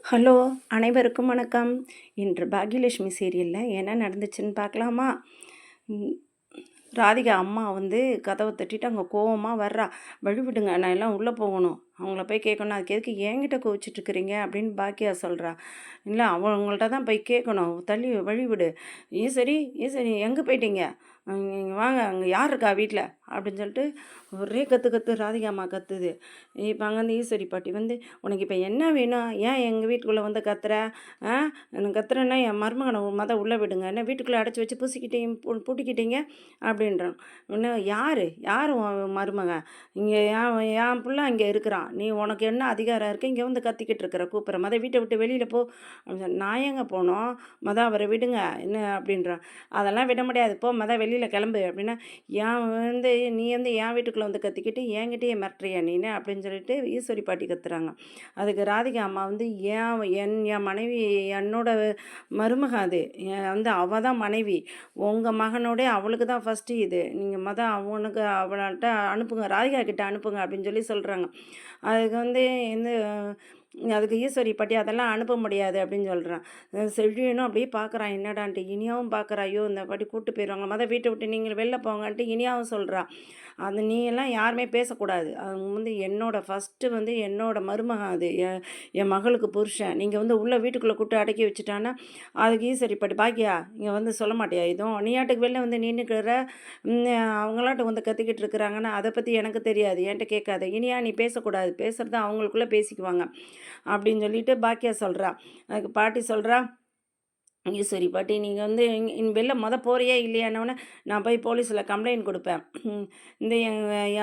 Hello, அனைவருக்கும் வணக்கம். இன்று பாக்யலட்சுமி சீரியலில் என்ன நடந்துச்சுன்னு பார்க்கலாமா? ம், ராதிகா அம்மா வந்து கதவை தட்டிட்டு அங்கே கோவமாக வர்றா. வழிவிடுங்க, நான் எல்லாம் உள்ளே போகணும், அவங்கள போய் கேட்கணும், அதுக்கு எதுக்கு என்கிட்ட கோவிச்சிட்ருக்குறீங்க அப்படின்னு பாக்கியா சொல்கிறா. இல்லை, அவங்கள்ட்ட தான் போய் கேட்கணும், தள்ளி வழிவிடு. ஈஸ்வரி ஈஸ்வரி எங்கே போயிட்டீங்க? இங்கே வாங்க, அங்கே யார் இருக்கா வீட்டில் அப்படின்னு சொல்லிட்டு ஒரே கற்று கற்று ராதிகா அம்மா கத்துது. இப்போ அங்கே வந்து ஈஸ்வரி பாட்டி வந்து, உனக்கு இப்போ என்ன வேணும், ஏன் எங்கள் வீட்டுக்குள்ளே வந்து கத்துற? ஆ எனக்கு கத்துறேன்னா என் மருமகனை உள்ளே விடுங்க, என்ன வீட்டுக்குள்ளே அடைச்சி வச்சு பூட்டிக்கிட்டீங்க அப்படின்றான். இன்னும் யார் உன் மருமகன்? இங்கே என் பிள்ளை இங்கே இருக்கிறான், நீ உனக்கு என்ன அதிகாரம் இருக்குது இங்கே வந்து கத்திக்கிட்டு இருக்கிற? கூப்பிட்ற வீட்டை விட்டு வெளியில் போ அப்படின்னு. நான் ஏங்க போனோம், அவரை விடுங்க என்ன அப்படின்றான். அதெல்லாம் விட முடியாது, போ வெளியில் கிளம்பு அப்படின்னா. நீ வந்து என் வீட்டுக்குள்ளே வந்து கத்திக்கிட்டு என்கிட்டயே மிரட்டுறியா நீனு அப்படின்னு சொல்லிட்டு ஈஸ்வரி பாட்டி கத்துறாங்க. அதுக்கு ராதிகா அம்மா வந்து என் மனைவி என்னோட மருமக, அது வந்து அவள் தான் மனைவி, உங்கள் மகனோட அவளுக்கு தான் ஃபஸ்ட்டு இது, நீங்கள் அவனுக்கு அவள்கிட்ட அனுப்புங்க, ராதிகா கிட்ட அனுப்புங்க அப்படின்னு சொல்லி சொல்கிறாங்க. அதுக்கு வந்து அதுக்கு ஈஸ்வரி பாட்டி அதெல்லாம் அனுப்ப முடியாது அப்படின்னு சொல்கிறான். செழியனும் அப்படியே பார்க்குறான், என்னடான்ட்டு. இனியாவும் பார்க்குறா, ஐயோ இந்த பாட்டி கூப்பிட்டு போயிடுவாங்க, வீட்டை விட்டு நீங்கள் வெளில போங்கன்ட்டு இனியாவும் சொல்கிறா. அது நீ எல்லாம் யாருமே பேசக்கூடாது, அவங்க வந்து ஃபஸ்ட்டு வந்து என்னோட மருமகன், அது என் மகளுக்கு புருஷன், நீங்கள் வந்து உள்ளே வீட்டுக்குள்ளே கூப்பிட்டு அடக்கி வச்சுட்டான்னா அதுக்கு ஈஸ்வரி பாட்டி, பாக்கியா இங்கே வந்து சொல்ல மாட்டியா எதுவும், நீயாட்டுக்கு வெளில வந்து நின்றுக்கிற, அவங்களாட்ட வந்து கத்திக்கிட்டு இருக்கிறாங்கன்னா அதை பற்றி எனக்கு தெரியாது, என்கிட்ட கேட்காத, இனியா நீ பேசக்கூடாது, பேசுகிறது அவங்களுக்குள்ளே பேசிக்குவாங்க அப்படின்னு சொல்லிட்டு பாக்கியா சொல்கிறா. அதுக்கு பாட்டி சொல்கிறா, ஈஸ்வரி பாட்டி நீங்கள் வந்து வெளில போகிறியா இல்லையானவொன்னே நான் போய் போலீஸில் கம்ப்ளைண்ட் கொடுப்பேன், இந்த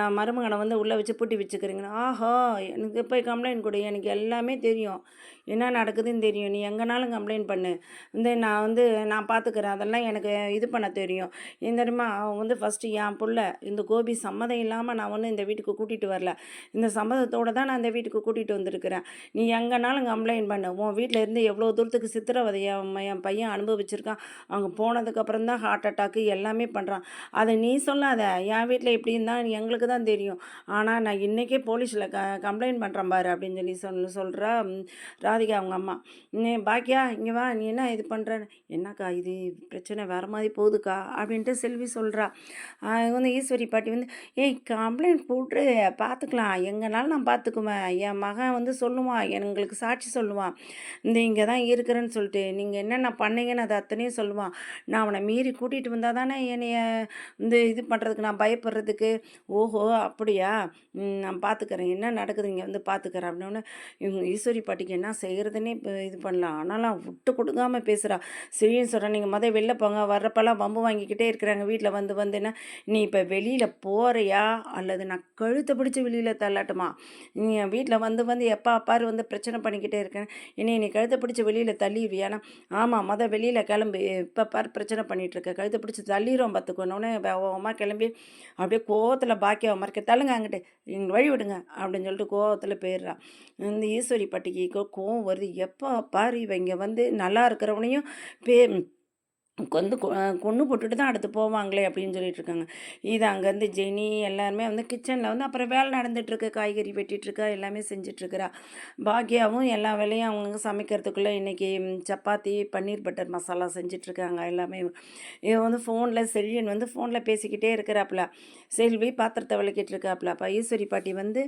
என் மருமகனை வந்து உள்ளே வச்சு பூட்டி வச்சுக்கிறீங்கன்னு. ஆஹா, எனக்கு போய் கம்ப்ளைண்ட் கொடு, எனக்கு எல்லாமே தெரியும், என்ன நடக்குதுன்னு தெரியும், நீ எங்கேனாலும் கம்ப்ளைண்ட் பண்ணு, நான் பார்த்துக்கிறேன், அதெல்லாம் எனக்கு இது பண்ண தெரியும். ஏன் தெரியுமா, அவன் வந்து ஃபஸ்ட்டு என் புள்ள, இந்த கோபி சம்மதம் இல்லாமல் நான் வந்து இந்த வீட்டுக்கு கூட்டிகிட்டு வரல, இந்த சம்மதத்தோடு தான் நான் இந்த வீட்டுக்கு கூட்டிகிட்டு வந்திருக்கிறேன், நீ எங்கேனாலும் கம்ப்ளைண்ட் பண்ணு, உன் வீட்டில் இருந்து எவ்வளோ தூரத்துக்கு சித்திரவதை என் பையன் அனுபவிச்சிருக்கான், அவங்க போனதுக்கப்புறம் தான் ஹார்ட் அட்டாக்கு எல்லாமே பண்ணுறான், அதை நீ சொல்லாத, என் வீட்டில் இப்படி இருந்தால் எங்களுக்கு தான் தெரியும், ஆனால் நான் இன்றைக்கே போலீஸில் கம்ப்ளைண்ட் பண்ணுறேன் பாரு அப்படின்னு சொல்கிறா ராதிகா அவங்க அம்மா. பாக்கியா இங்கே வா, நீ என்ன இது பண்ணுற, என்னக்கா இது பிரச்சனை வேறு மாதிரி போகுதுக்கா அப்படின்ட்டு செல்வி சொல்கிறா. வந்து ஈஸ்வரி பாட்டி வந்து, ஏய் கம்ப்ளைண்ட் போட்டு பார்த்துக்கலாம், எங்கனாலும் நான் பார்த்துக்குவேன், என் மகன் வந்து சொல்லுவான், எங்களுக்கு சாட்சி சொல்லுவான், இங்கே தான் இருக்கிறேன்னு சொல்லிட்டு, நீங்கள் என்னென்ன பண்ணீங்கன்னு அதை அத்தனையும் சொல்லுவான், நான் அவனை மீறி கூட்டிகிட்டு வந்தால் தானே என்னைய இது பண்ணுறதுக்கு நான் பயப்படுறதுக்கு. ஓஹோ அப்படியா, நான் பார்த்துக்கிறேன், என்ன நடக்குது இங்கே வந்து பார்த்துக்கிறேன் அப்படின்னோடனே இவங்க ஈஸ்வரி பாட்டிக்கு என்ன செய்கிறதுனே இப்போ இது பண்ணலாம், ஆனாலும் விட்டு கொடுக்காமல் பேசுகிறா. சரின்னு சொல்கிறேன், நீங்கள் வெளில போங்க, வர்றப்பெல்லாம் வம்பு வாங்கிக்கிட்டே இருக்கிறாங்க வீட்டில் வந்துன்னா, நீ இப்போ வெளியில் போகிறியா அல்லது நான் கழுத்தை பிடிச்சி வெளியில் தள்ளட்டுமா, நீ என் வீட்டில் வந்து எப்போ அப்பாரு வந்து பிரச்சனை பண்ணிக்கிட்டே இருக்கேன், நீ கழுத்தை பிடிச்சி வெளியில் தள்ளிடுவியானா, ஆமாம் வெளியில் கிளம்பு, இப்போ பாரு பிரச்சனை பண்ணிகிட்ருக்க, கழுத்தை பிடிச்சி தள்ளிடும் பார்த்துக்கோன்னே அம்மா கிளம்பி அப்படியே கோவத்தில் பாக்கியாவை மறைக்க, தள்ளுங்க அங்கிட்டு எங்கள் வழி விடுங்க அப்படின்னு சொல்லிட்டு கோவத்தில் போயிடுறான். இந்த ஈஸ்வரி பாட்டிக்கு கோவம் வருது, எப்போ பாரு இவங்க வந்து நல்லா இருக்கிறவனையும் கொன்று போட்டுட்டு தான் அடுத்து போவாங்களே அப்படின்னு சொல்லிட்டு இருக்காங்க. இது அங்கேருந்து ஜெனி எல்லாருமே வந்து கிச்சனில் வந்து அப்புறம் வேலை நடந்துகிட்ருக்கு, காய்கறி வெட்டிகிட்ருக்கா, எல்லாமே செஞ்சிட்ருக்கிறா. பாக்யாவும் எல்லா வேலையும் அவங்க சமைக்கிறதுக்குள்ளே இன்றைக்கி சப்பாத்தி பன்னீர் பட்டர் மசாலா செஞ்சிட்ருக்காங்க எல்லாமே. இவன் வந்து செழியன் வந்து ஃபோனில் பேசிக்கிட்டே இருக்கிறாப்புல, செல்வி பாத்திரத்தை விளக்கிட்டு இருக்காப்புல. அப்போ ஈஸ்வரி பாட்டி வந்து,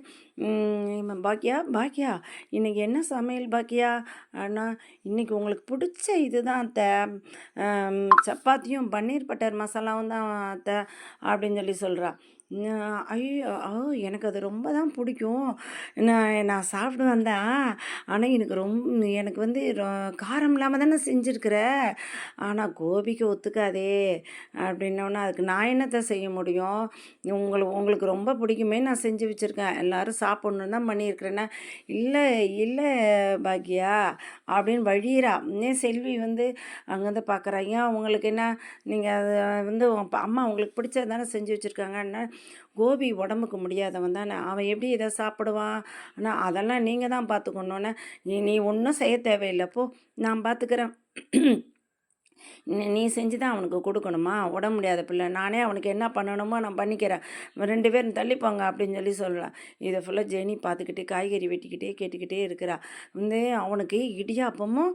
பாக்கியா பாக்கியா இன்றைக்கி என்ன சமையல் பாக்கியா, ஆனால் இன்றைக்கி உங்களுக்கு பிடிச்ச இதுதான் சப்பாத்தியும் பன்னீர் பட்டர் மசாலாவும் தான் அத்தை அப்படின்னு சொல்கிறா. ஐயோ எனக்கு அது ரொம்ப தான் பிடிக்கும், நான் சாப்பிட்டு வந்தேன், ஆனால் எனக்கு வந்து காரம் இல்லாமல் தானே செஞ்சுருக்குற, ஆனால் கோபிக்கு ஒத்துக்காதே அப்படின்னோடனே அதுக்கு நான் என்னத்தை செய்ய முடியும், உங்களுக்கு ரொம்ப பிடிக்குமே நான் செஞ்சு வச்சுருக்கேன், எல்லோரும் சாப்பிட்ணுன்னு தான் பண்ணியிருக்கிறேன்னா. இல்லை இல்லை பாக்கியா அப்படின்னு வழியிறா. செல்வி வந்து அங்கேருந்து பார்க்குறா, ஏன் உங்களுக்கு என்ன, நீங்கள் அதை வந்து அம்மா உங்களுக்கு பிடிச்சது தானே செஞ்சு வச்சுருக்காங்கன்னா, கோபி உடம்புக்கு முடியாதவன் தானே, அவன் எப்படி இதை சாப்பிடுவான், ஆனால் அதெல்லாம் நீங்கள் தான் பார்த்துக்கணுன்னே, நீ ஒன்றும் செய்ய தேவையில்லை, போ நான் பார்த்துக்கிறேன் நீ செஞ்சு தான் அவனுக்கு கொடுக்கணுமா? உடம்பு முடியாத பிள்ளை. நானே அவனுக்கு என்ன பண்ணணுமோ நான் பண்ணிக்கிறேன். 2 பேரும் தள்ளிப்போங்க அப்படின்னு சொல்லலாம். இதை ஃபுல்லாக ஜெனி பார்த்துக்கிட்டு காய்கறி வெட்டிக்கிட்டே கேட்டுக்கிட்டே இருக்கிறா. அவனுக்கு இடியாப்பமும்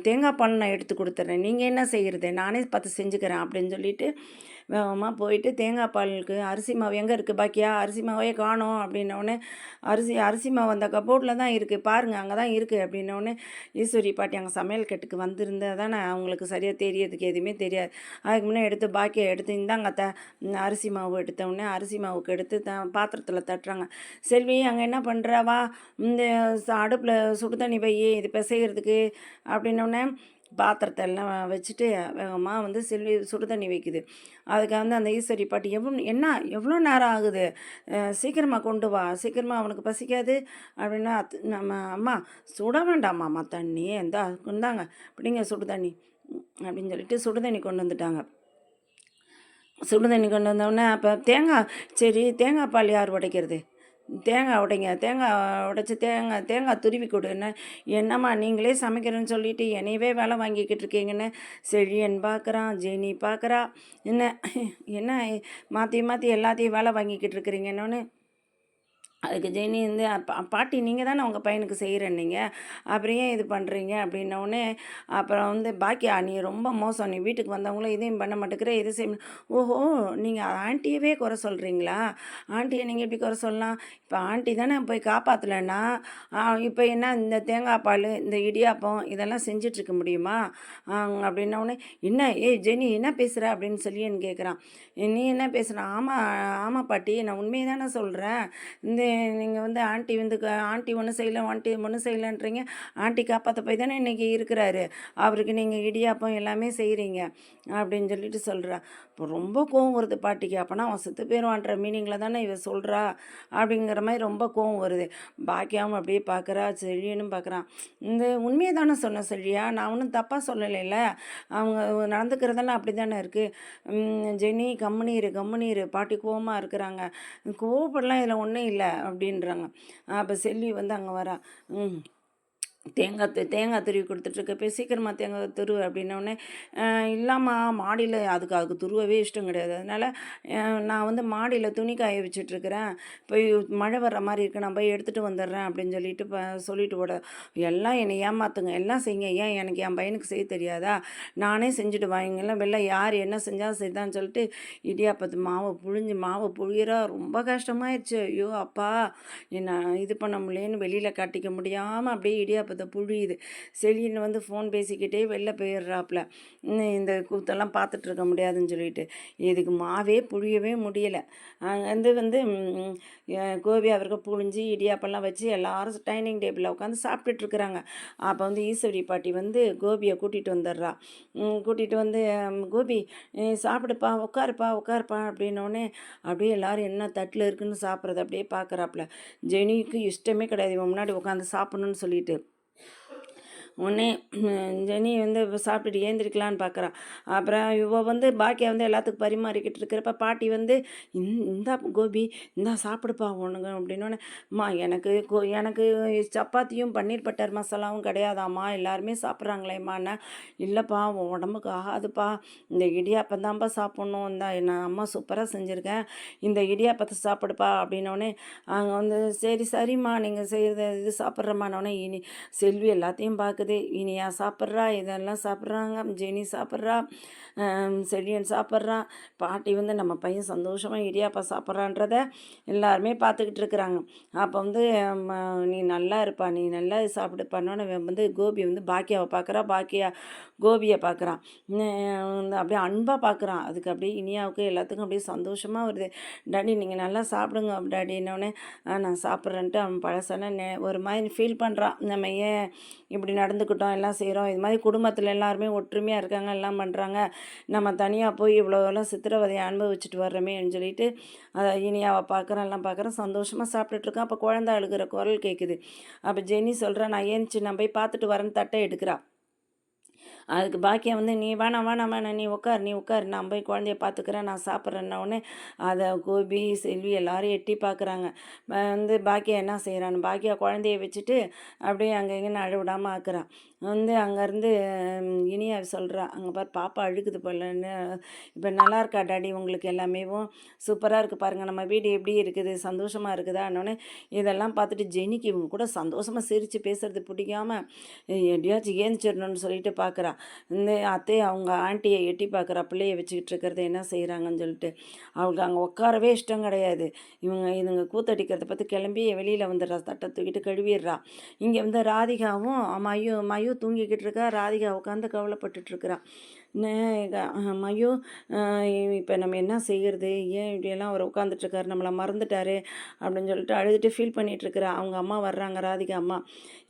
தேங்காய் பால் நான் எடுத்து கொடுத்துட்றேன். நீங்கள் என்ன செய்கிறது? நானே பார்த்து செஞ்சுக்கிறேன் அப்படின்னு சொல்லிட்டு வேகமாக போயிட்டு தேங்காய் பாலுக்கு அரிசி மாவு எங்கே இருக்குது பாக்கியா? அரிசி மாவே காணோம் அப்படின்னோடனே அரிசி மாவு அந்த கபோர்டில் தான் இருக்குது பாருங்கள், அங்கே தான் இருக்குது அப்படின்னோடனே ஈஸ்வரி பாட்டி அங்கே சமையல் கட்டுக்கு வந்திருந்தா தானே அவங்களுக்கு சரியாக தெரியறதுக்கு எதுவுமே தெரியாது. அதுக்கு முன்னே எடுத்து பாக்கியை எடுத்து இந்தாங்க அரிசி மாவு எடுத்தவுடனே அரிசி மாவுக்கு எடுத்து பாத்திரத்தில் தட்டுறாங்க. செல்வி அங்கே என்ன பண்ணுறவா? இந்த அடுப்பில் சுடு தண்ணி வை இது பிசைகிறதுக்கு அப்படின்னோடனே பாத்திரத்தை எல்லாம் வச்சுட்டு வேகமாக செல்வி சுடு தண்ணி வைக்குது. அதுக்கு அந்த ஈஸ்வரி பாட்டி எவ்வளோ நேரம் ஆகுது, சீக்கிரமாக கொண்டு வா, சீக்கிரமாக அவனுக்கு பசிக்காது அப்படின்னா நம்ம அம்மா சுட வேண்டாமாம்மா தண்ணி இந்தாங்க அப்படிங்க சுடு தண்ணி அப்படின்னு சொல்லிட்டு சுடு தண்ணி கொண்டு வந்துட்டாங்க. சுடு தண்ணி கொண்டு வந்தோடனே அப்போ சரி தேங்காய் பால் யார் உடைக்கிறது? தேங்காய் உடைங்க, தேங்காய் உடைச்சி தேங்காய் துருவி கொடுன்னு. என்னம்மா நீங்களே சமைக்கிறேன்னு சொல்லிட்டு என்னையவே வேலை வாங்கிக்கிட்டு இருக்கீங்கன்னு செழியன் பார்க்குறான், ஜெனி பார்க்குறா. என்ன மாற்றி மாற்றி எல்லாத்தையும் வேலை வாங்கிக்கிட்டு இருக்கிறீங்கன்னு. அதுக்கு ஜெனி பாட்டி நீங்கள் தானே உங்கள் பையனுக்கு செய்கிறேன்னீங்க, அப்புறம் ஏன் இது பண்ணுறீங்க அப்படின்னோடனே அப்புறம் பாக்கியா நீ ரொம்ப மோசம், நீ வீட்டுக்கு வந்தவங்களும் இதையும் பண்ண மாட்டேங்கிற இது செய்யணும். ஓஹோ நீங்கள் ஆண்டியவே குறை சொல்கிறீங்களா? ஆண்டியை நீங்கள் எப்படி குறை சொல்லலாம்? இப்போ ஆண்டி தானே போய் காப்பாற்றலைன்னா இப்போ என்ன இந்த தேங்காய் பால் இந்த இடியாப்பம் இதெல்லாம் செஞ்சிட்ருக்க முடியுமா அப்படின்னோடனே ஏய் ஜெனி என்ன பேசுகிற அப்படின்னு சொல்லி என்ன கேட்குறான். நீ என்ன பேசுகிற? ஆமாம் பாட்டி நான் உண்மையை தானே சொல்கிறேன். நீங்கள் ஆண்டி ஒன்றும் செய்யலை ஆண்டி ஒன்றும் செய்யலைன்றீங்க. ஆண்டி காப்பாற்ற போய் தானே இன்றைக்கி இருக்கிறாரு, அவருக்கு நீங்கள் இடியாப்பம் எல்லாமே செய்கிறீங்க அப்படின்னு சொல்லிட்டு சொல்கிறா. இப்போ ரொம்ப கோவம் வருது பாட்டிக்கு. அப்போனா அவன் செத்து போயிடுவான்ற மீனிங்கில் தானே இவ சொல்கிறா அப்படிங்கிற மாதிரி ரொம்ப கோவம் வருது. பாக்கியாவும் அப்படியே பார்க்குறா, செழியனும் பார்க்குறான். உண்மையை தானே சொன்ன செழியா, நான் ஒன்றும் தப்பாக சொல்லலைல்ல, அவங்க நடந்துக்கிறதெல்லாம் அப்படி தானே இருக்குது. ஜெனி கம்முனீர் பாட்டி கோவமாக இருக்கிறாங்க. கோவப்படலாம் இதில் ஒன்றும் இல்லை அப்படின்றாங்க. அப்போ செல்வி அங்கே வரா. தேங்காய் துருவி கொடுத்துட்ருக்கப்போ சீக்கிரமாக தேங்காய் துருவு அப்படின்னோடனே இல்லாமா மாடியில் அதுக்கு துருவவே இஷ்டம் கிடையாது, அதனால் நான் மாடியில் துணி காய வச்சிட்ருக்கிறேன், போய் மழை வர்ற மாதிரி இருக்குது, நான் போய் எடுத்துகிட்டு வந்துடுறேன் அப்படின்னு சொல்லிட்டு ஓட. எல்லாம் என்னை ஏமாத்துங்க, எல்லாம் செய்யுங்க, ஏன் எனக்கு என் பையனுக்கு செய்ய தெரியாதா? நானே செஞ்சுட்டு வாங்கிங்கெல்லாம் வெளில யார் என்ன செஞ்சால் சரிதான்னு சொல்லிட்டு இடியாப்பத்து மாவை புழியிறா. ரொம்ப கஷ்டமாயிடுச்சு. ஐயோ அப்பா என்ன இது பண்ண முடியலன்னு வெளியில் காட்டிக்க முடியாமல் அப்படியே இடியாப்பத்தை புழியுது. செழின்னு ஃபோன் பேசிக்கிட்டே வெளில போயிடுறாப்புல. இந்த கூத்தெல்லாம் பார்த்துட்ருக்க முடியாதுன்னு சொல்லிட்டு இதுக்கு மாவே புழியவே முடியலை. அங்கேருந்து கோபி அவருக்கு புழிஞ்சு இடியாப்பெல்லாம் வச்சு எல்லாரும் டைனிங் டேபிளில் உட்காந்து சாப்பிட்டுட்ருக்குறாங்க. அப்போ ஈஸ்வரி பாட்டி கோபியை கூட்டிகிட்டு வந்துடுறா. கூட்டிகிட்டு கோபி சாப்பிடுப்பா உட்காருப்பா அப்படின்னோடனே அப்படியே எல்லோரும் என்ன தட்டில் இருக்குன்னு சாப்பிட்றது அப்படியே பார்க்குறாப்புல. ஜெனிக்கு இஷ்டமே கிடையாது இவன் முன்னாடி உட்காந்து சாப்பிட்ணுன்னு சொல்லிட்டு. உடனே ஜெனி இப்போ சாப்பிட்டுட்டு ஏந்திரிக்கலான்னு பார்க்குறா. அப்புறம் இவ பாக்கியா எல்லாத்துக்கும் பரிமாறிக்கிட்டு இருக்கிறப்ப பாட்டி இந்தா கோபி இந்தா சாப்பிடுப்பா ஒன்றுங்க அப்படின்னோடனே எனக்கு சப்பாத்தியும் பன்னீர் பட்டர் மசாலாவும் கிடையாதாம்மா, எல்லாருமே சாப்பிட்றாங்களேம்மாண்ணா. இல்லைப்பா உன் உடம்புக்கு ஆகாதுப்பா, இந்த இடியாப்பம் தான்ப்பா சாப்பிட்ணும், நான் அம்மா சூப்பராக செஞ்சுருக்கேன், இந்த இடியாப்பத்தை சாப்பிடுப்பா அப்படின்னோடனே அங்கே சரிம்மா நீங்கள் செய்கிறது இது சாப்பிட்றமானோடனே செல்வி எல்லாத்தையும் பார்க்குது. இனியா சாப்பிட்றா, இதெல்லாம் சாப்பிட்றாங்க, ஜெனி சாப்பிட்றா, செழியன் சாப்பிட்றான். பாட்டி நம்ம பையன் சந்தோஷமாக இடியாப்பா சாப்பிட்றான்றத எல்லாருமே பார்த்துக்கிட்டு இருக்கிறாங்க. அப்போ நீ நல்லா இருப்பா, நீ நல்லா சாப்பிடுப்பானோன்னு கோபி பாக்கியாவை பார்க்குறா, பாக்கியா கோபியை பார்க்குறான். அப்படியே அன்பாக பார்க்குறான். அதுக்கு அப்படியே இனியாவுக்கு எல்லாத்துக்கும் அப்படியே சந்தோஷமாக வருது. டாடி நீங்கள் நல்லா சாப்பிடுங்க டாடின்னொடனே நான் சாப்பிட்றேன்ட்டு அவன் பழசான ஒரு மாதிரி ஃபீல் பண்ணுறான். நம்ம ஏன் இப்படி நடந்துக்கிட்டோம், எல்லாம் செய்கிறோம், இது மாதிரி குடும்பத்தில் எல்லாருமே ஒற்றுமையாக இருக்காங்க, எல்லாம் பண்ணுறாங்க, நம்ம தனியாக போய் இவ்வளோலாம் சித்திரவதையை அனுபவிச்சுட்டு வர்றோமேன்னு சொல்லிட்டு அதை இனியாவை பார்க்குறேன், எல்லாம் பார்க்குறேன், சந்தோஷமாக சாப்பிட்டுட்ருக்கான். அப்போ குழந்தை அழுகிற குரல் கேட்குது. அப்போ ஜெனி சொல்கிறேன் நான் ஏன்ச்சு நான் போய் பார்த்துட்டு வரேன்னு தட்டை எடுக்கிறா. அதுக்கு பாக்கியம் வந்து, "நீ வேணாம், வேணாம், வேணாம். நீ உட்காரு. நான் போய் குழந்தைய பார்த்துக்கிறேன். நான் சாப்பிட்றேன்னவுடனே" அத கோபி, செல்வி எல்லாரும் எட்டி பார்க்குறாங்க. பாக்கியா என்ன செய்றான்னு, பாக்கியா குழந்தைய வச்சுட்டு அப்படியே அங்க இங்கன்னு அழ விடாம ஆக்குறா. அங்கேருந்து இனியா சொல்றா, "அங்க பாரு பாப்பா அழுகுது போலன்னு. இப்ப நல்லா இருக்கா டாடி உங்களுக்கு எல்லாமேவும்? சூப்பரா இருக்கு பாருங்க. நம்ம வீடு எப்படி இருக்குது? சந்தோஷமா இருக்குதான்னோனே" இதெல்லாம் பார்த்துட்டு ஜெனிக்கு இவங்க கூட சந்தோஷமா சிரிச்சு பேசுறது பிடிக்காம, எப்படியாச்சும் ஏந்திச்சிடணும்னு சொல்லிட்டு பார்க்குறா. அத்தையை அவங்க ஆண்டியை எட்டி பார்க்குறா, பிள்ளைய வச்சுக்கிட்டு இருக்கிறத என்ன செய்கிறாங்கன்னு சொல்லிட்டு. அவளுக்கு அங்கே உட்காரவே இஷ்டம் கிடையாது. இதுங்க கூத்தடிக்கிறத பார்த்து கிளம்பி வெளியில் வந்துடுறா, தட்டை தூக்கிட்டு கழுவிடுறா. இங்கே வந்து ராதிகாவும் மயு தூங்கிக்கிட்டு இருக்கா, ராதிகா உட்காந்து கவலைப்பட்டுட்டு இருக்கிறா. மயு, இப்போ நம்ம என்ன செய்கிறது, ஏன் இப்படியெல்லாம் அவர் உட்காந்துட்ருக்காரு, நம்மளை மறந்துட்டாரு அப்படின்னு சொல்லிட்டு அழுதுட்டு ஃபீல் பண்ணிகிட்ருக்குறா. அவங்க அம்மா வர்றாங்க, ராதிகா அம்மா.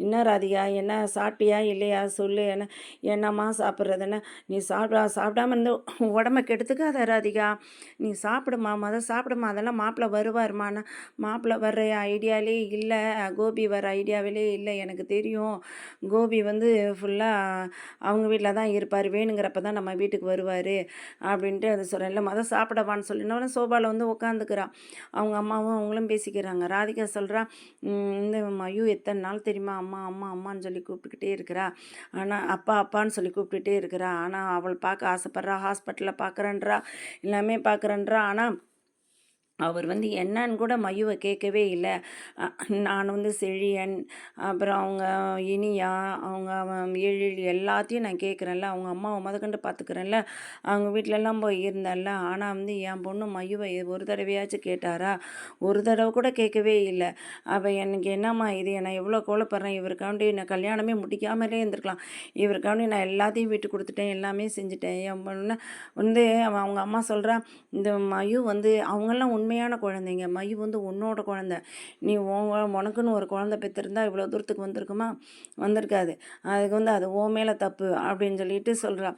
என்ன ராதிகா, என்ன சாப்பிட்டியா இல்லையா சொல்லு, என்னம்மா சாப்பிட்றதுன்னு. நீ சாப்பிடாம இருந்து உடம்ப கெடுத்துக்காத ராதிகா, நீ சாப்பிடுமா, சாப்பிடுமா, அதெல்லாம் மாப்பிள்ளை வருவாருமான்னு. மாப்பிள்ளை வர்ற ஐடியாலே இல்லை, கோபி வர ஐடியாவிலே இல்லை, எனக்கு தெரியும். கோபி வந்து ஃபுல்லாக அவங்க வீட்டில் தான் இருப்பார், வேணுங்கிறப்ப தான் நம்ம வீட்டுக்கு வருவார் அப்படின்ட்டு அது சொல்கிறேன். இல்லை சாப்பிடவான்னு சொல்லினோடனே சோபாவில் வந்து உட்காந்துக்கிறான். அவங்க அம்மாவும் அவங்களும் பேசிக்கிறாங்க. ராதிகா சொல்கிறா, மயு எத்தனை நாள் தெரியுமா அம்மா அம்மா அம்மான்னு சொல்லி கூப்பிட்டுக்கிட்டே இருக்கிறா, ஆனால் அப்பா அப்பான்னு சொல்லி கூப்பிட்டுட்டே இருக்கிறா, ஆனால் அவள் பார்க்க ஆசைப்பட்றா, ஹாஸ்பிட்டலில் பார்க்குறேன்றா, எல்லாமே பார்க்குறேன்றா, ஆனால் அவர் வந்து என்னன்னு கூட மயுவை கேட்கவே இல்லை. நான் வந்து செழியன், அப்புறம் அவங்க இனியா, அவங்க எழில் எல்லாத்தையும் நான் கேட்குறேன்ல, அவங்க அம்மாவை முதற்கொண்டு பார்த்துக்கிறேன்ல, அவங்க வீட்டிலலாம் போய் இருந்தேன்ல, ஆனால் வந்து என் பொண்ணு மயுவை ஒரு தடவையாச்சும் கேட்டாரா? ஒரு தடவை கூட கேட்கவே இல்லை. அப்போ எனக்கு என்னம்மா இது, நான் எவ்வளோ கோலப்படுறேன், இவருக்காண்டி நான் கல்யாணமே முடிக்காமலே இருந்திருக்கலாம், இவருக்காண்டி நான் எல்லாத்தையும் விட்டு கொடுத்துட்டேன், எல்லாமே செஞ்சுட்டேன். என் பொண்ணு வந்து அவங்க அம்மா சொல்கிறா, இந்த மயு வந்து அவங்கெல்லாம் உண்மையான குழந்தைங்க, மயு வந்து உன்னோட குழந்தை, நீ உனக்குன்னு ஒரு குழந்தை பெற்றிருந்தா இவ்வளோ தூரத்துக்கு வந்திருக்குமா? வந்திருக்காது. அதுக்கு வந்து அது ஓ மேலே தப்பு அப்படின்னு சொல்லிட்டு சொல்கிறான்.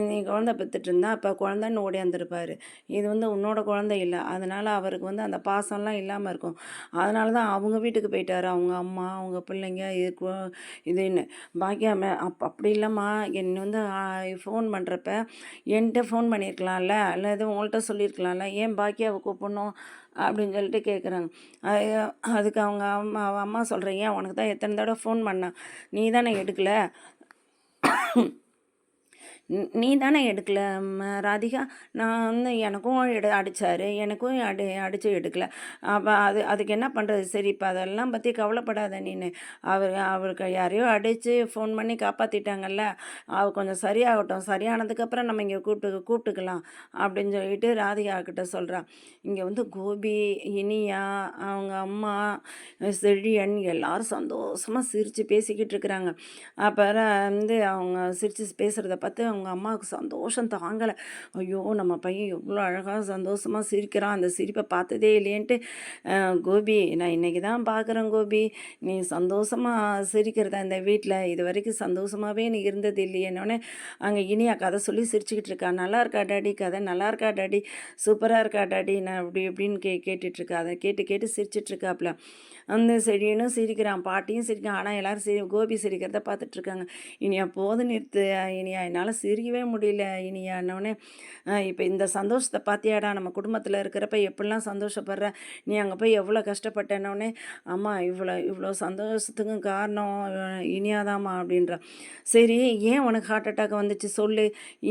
நீ குழந்தை பெற்றுட்டு இருந்தா அப்போ குழந்தைன்னு ஓடியாந்துருப்பார், இது வந்து உன்னோட குழந்தை இல்லை, அதனால் அவருக்கு வந்து அந்த பாசம்லாம் இல்லாமல் இருக்கும், அதனால தான் அவங்க வீட்டுக்கு போயிட்டார், அவங்க அம்மா அவங்க பிள்ளைங்க இதுன்னு. பாக்கியா அப்படி இல்லைம்மா, என்னை வந்து ஃபோன் பண்ணுறப்ப என்கிட்ட ஃபோன் பண்ணியிருக்கலாம்ல, இல்லை எதுவும் உங்கள்கிட்ட சொல்லியிருக்கலாம்ல, ஏன் பாக்கியாவை கூப்பிடணும் அப்படின்னு சொல்லிட்டு கேட்குறாங்க. அதுக்கு அவங்க அம்மா சொல்கிறேன், ஏன் உனக்கு தான் எத்தனை தடவை ஃபோன் பண்ணேன், நீ தானே எடுக்கலை, நீ தானே எடுக்கல ராதிகா, நான் வந்து எனக்கும் அடித்தார், எனக்கும் அடித்து எடுக்கலை, அப்போ அதுக்கு என்ன பண்ணுறது, சரி இப்போ அதெல்லாம் பற்றி கவலைப்படாத நீனு, அவருக்கு யாரையோ அடித்து ஃபோன் பண்ணி காப்பாற்றிட்டாங்கல்ல, அவர் கொஞ்சம் சரியாகட்டும், சரியானதுக்கப்புறம் நம்ம இங்கே கூப்பிட்டுக்கலாம் அப்படின்னு சொல்லிட்டு ராதிகா கிட்ட சொல்கிறான். இங்கே வந்து கோபி, இனியா, அவங்க அம்மா, செழியன் எல்லாரும் சந்தோஷமாக சிரித்து பேசிக்கிட்டு இருக்கிறாங்க. அப்புறம் வந்து அவங்க சிரித்து பேசுகிறத பார்த்து அவங்க அம்மாவுக்கு சந்தோஷம் தாங்கலை. ஐயோ, நம்ம பையன் எவ்வளோ அழகாக சந்தோஷமாக சிரிக்கிறான், அந்த சிரிப்பை பார்த்ததே இல்லையேன்ட்டு, கோபி நான் இன்றைக்கி தான் பார்க்குறேன் கோபி, நீ சந்தோஷமாக சிரிக்கிறதா இந்த வீட்டில், இது வரைக்கும் சந்தோஷமாகவே நீ இருந்தது இல்லையேன்னொன்னே அங்கே இனியா கதை சொல்லி சிரிச்சுக்கிட்டு இருக்கா. நல்லா இருக்கா டாடி, கதை நல்லா இருக்கா டாடி, சூப்பராக இருக்கா டாடி, நான் அப்படி இப்படின்னு கேட்டுட்ருக்கா. அதை கேட்டு கேட்டு சிரிச்சிட்ருக்காப்புல. அந்த செடியனும் சிரிக்கிறான், பாட்டியும் சிரிக்கிறான், ஆனால் எல்லோரும் கோபி சிரிக்கிறத பார்த்துட்ருக்காங்க. இனியா போது நிறுத்து இனியா, என்னால் சிரிக்கவே முடியல இனியான்னொடனே, இப்போ இந்த சந்தோஷத்தை பார்த்தியாடா, நம்ம குடும்பத்தில் இருக்கிறப்ப எப்படிலாம் சந்தோஷப்படுற, நீ அங்கே போய் எவ்வளோ கஷ்டப்பட்டேன்னொடனே, அம்மா இவ்வளோ சந்தோஷத்துக்கும் காரணம் இனியாதாம்மா அப்படின்றா. சரி, ஏன் உனக்கு ஹார்ட் அட்டாக் வந்துச்சு சொல்லு,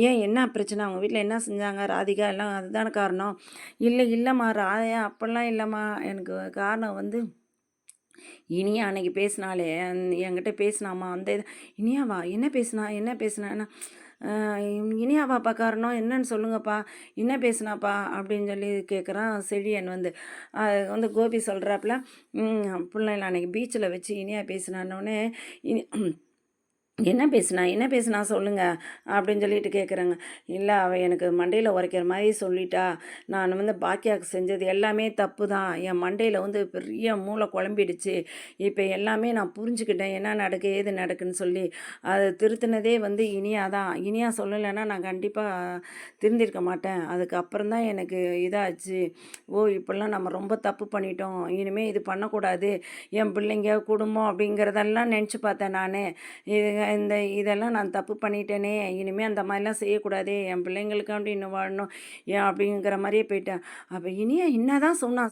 ஏன் என்ன பிரச்சனை, அவங்க வீட்டில் என்ன செஞ்சாங்க ராதிகா எல்லாம், அதுதானே காரணம்? இல்லைம்மா ராயா, அப்படிலாம் இல்லைம்மா, எனக்கு காரணம் வந்து இனியா அன்னைக்கு பேசினாலே, என்கிட்ட பேசினாமா அந்த இனியாவா, என்ன பேசினான்னா, இனியாவாப்பா காரணம் என்னன்னு சொல்லுங்கப்பா, என்ன பேசுனாப்பா அப்படின்னு சொல்லி கேட்குறான் செழியன். வந்து கோபி சொல்கிறாப்புல, பிள்ளைங்கள அன்னைக்கு பீச்சில் வச்சு இனியா பேசினான்னொடனே, என்ன பேசுனா சொல்லுங்கள் அப்படின்னு சொல்லிட்டு கேட்குறாங்க. இல்லை, அவள் எனக்கு மண்டையில் உரைக்கிற மாதிரி சொல்லிட்டா, நான் வந்து பாக்கியாவுக்கு செஞ்சது எல்லாமே தப்பு தான், என் மண்டையில் வந்து பெரிய மூளை குழம்பிடுச்சு, இப்போ எல்லாமே நான் புரிஞ்சுக்கிட்டேன், என்ன நடக்கு ஏது நடக்குன்னு சொல்லி, அதை திருத்தினதே வந்து இனியா தான், இனியா சொல்லலைன்னா நான் கண்டிப்பாக திருந்திருக்க மாட்டேன், அதுக்கப்புறம் தான் எனக்கு இதாச்சு, இப்படிலாம் நம்ம ரொம்ப தப்பு பண்ணிட்டோம், இனிமேல் இது பண்ணக்கூடாது, என் பிள்ளைங்க குடும்பம் அப்படிங்கிறதெல்லாம் நினச்சி பார்த்தேன் நான், இது இந்த இதெல்லாம் நான் தப்பு பண்ணிட்டேனே! இனிமே அந்த மாரிலாம் செய்யக்கூடாதே! என் பிள்ளைங்களுக்காண்டி இன்னும் வாழணும்." அப்படிங்கிற மாரியே போயிட்டேன். அப்ப இனியா என்னதான் சொன்னா?